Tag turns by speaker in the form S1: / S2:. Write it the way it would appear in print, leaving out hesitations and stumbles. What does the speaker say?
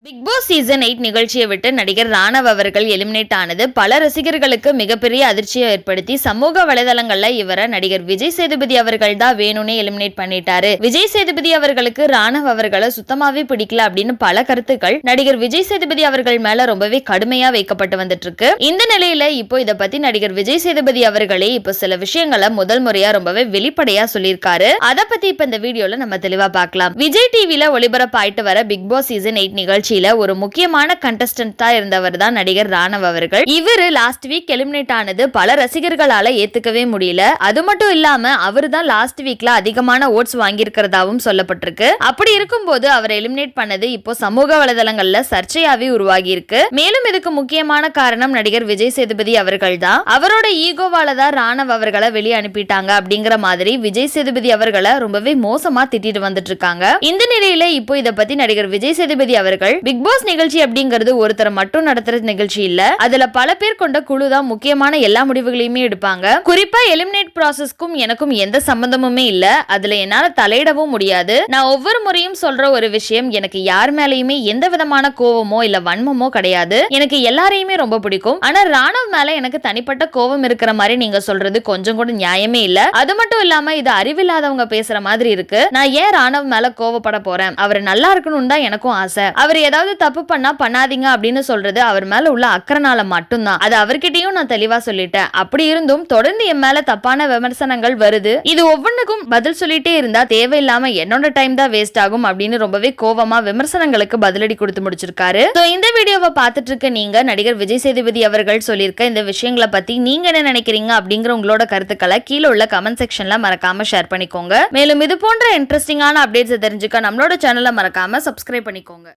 S1: Big Boss season 8 நிகழ்ச்சியை விட்டு நடிகர் ராணவ் அவர்கள் எலிமினேட் ஆனது பல ரசிகர்களுக்கு மிகப்பெரிய அதிர்ச்சியை ஏற்படுத்தி சமூக வலைதளங்கள்ல இவரை நடிகர் விஜய் சேதுபதி அவர்கள் தான் வேணும்னே எலிமினேட் பண்ணிட்டாரு. விஜய் சேதுபதி அவர்களுக்கு ராணவ் அவர்களை சுத்தமாவே பிடிக்கல அப்படின்னு பல கருத்துக்கள் நடிகர் விஜய் சேதுபதி அவர்கள் மேல ரொம்பவே கடுமையா வைக்கப்பட்டு வந்துட்டு இருக்கு. இந்த நிலையில இப்போ இத பத்தி நடிகர் விஜய் சேதுபதி அவர்களே இப்போ சில விஷயங்களை முதல் முறையா ரொம்பவே வெளிப்படையா சொல்லியிருக்காரு. அத பத்தி இப்ப இந்த வீடியோல நம்ம தெளிவா பார்க்கலாம். விஜய் டிவில ஒளிபரப்பாயிட்டு வர பிக் பாஸ் சீசன் 8 நிகழ்ச்சி ஒரு முக்கியமான கண்டஸ்டன்டா இருந்தவர் தான் நடிகர் ராணவ் அவர்கள். இவரு லாஸ்ட் வீக் எலிமினேட் ஆனது பல ரசிகர்களால ஏத்துக்கவே முடியல. அது மட்டும் இல்லாம அவர் தான் லாஸ்ட் வீக்ல அதிகமான ஓட்ஸ் வாங்கியிருக்கிறதாவும் சொல்லப்பட்டிருக்கு. அப்படி இருக்கும்போது அவர் எலிமினேட் பண்ணது இப்போ சமூக வலைதளங்கள்ல சர்ச்சையாவே உருவாகி இருக்கு. மேலும் இதுக்கு முக்கியமான காரணம் நடிகர் விஜய் சேதுபதி அவர்கள் தான். அவரோட ஈகோவால தான் ராணவ் அவர்களை வெளியே அனுப்பிட்டாங்க அப்படிங்கிற மாதிரி விஜய் சேதுபதி அவர்களை ரொம்பவே மோசமா திட்டிட்டு வந்துட்டு இருக்காங்க. இந்த நிலையில இப்போ இத பத்தி நடிகர் விஜய் சேதுபதி அவர்கள் பிக் பாஸ் நிகழ்ச்சி அப்படிங்கிறது ஒருத்தர் மட்டும் நடத்துற நிகழ்ச்சி இல்ல. அதுல பல பேர் கொண்ட குழு தான் முக்கியமான எல்லா முடிவுகளையுமே எடுப்பாங்க. குறிப்பா எலிமினேட் ப்ராசஸ்க்கும் எனக்கும் எந்த சம்பந்தமுமே இல்ல. அதுல என்னால தலையிடவும் முடியாது. நான் ஒவ்வொரு முறையும் சொல்ற ஒரு விஷயம், எனக்கு யார் மேலயுமே எந்த விதமான கோவமோ இல்ல வன்மமோ கிடையாது. எனக்கு எல்லாரையுமே ரொம்ப பிடிக்கும். ஆனா ராணவ் மேல எனக்கு தனிப்பட்ட கோவம் இருக்கிற மாதிரி நீங்க சொல்றது கொஞ்சம் கூட நியாயமே இல்ல. அது மட்டும் இல்லாம இது அறிவில்லாதவங்க பேசுற மாதிரி இருக்கு. நான் ஏன் ராணவ் மேல கோவப்பட போறேன்? அவர் நல்லா இருக்கணும் தான் எனக்கும் ஆசை. அவர் ஏதாவது தப்பு பண்ணா பண்ணாதீங்க அப்படின்னு சொல்றது அவர் மேல உள்ள அக்கறனால மட்டும்தான். அது அவர்கிட்டயும் நான் தெளிவா சொல்லிட்டேன். அப்படி இருந்தும் தொடர்ந்து என் மேல தப்பான விமர்சனங்கள் வருது. இது ஒவ்வொன்றுக்கும் பதில் சொல்லிட்டே இருந்தா தேவையில்லாம என்னோட டைம் தான் வேஸ்ட் ஆகும் அப்படின்னு ரொம்பவே கோவமா விமர்சனங்களுக்கு பதிலடி கொடுத்து முடிச்சிருக்காரு. இந்த வீடியோவை பார்த்துட்டு இருக்க நீங்க நடிகர் விஜய் சேதுபதி அவர்கள் சொல்லியிருக்க இந்த விஷயங்களை பத்தி நீங்க என்ன நினைக்கிறீங்க அப்படிங்கிற உங்களோட கருத்துக்களை கீழே உள்ள கமெண்ட் செக்ஷன்ல மறக்காம ஷேர் பண்ணிக்கோங்க. மேலும் இது போன்ற இன்ட்ரெஸ்டிங்கான அப்டேட்ஸ் தெரிஞ்சுக்க நம்மளோட சேனலை மறக்காம சப்ஸ்கிரைப் பண்ணிக்கோங்க.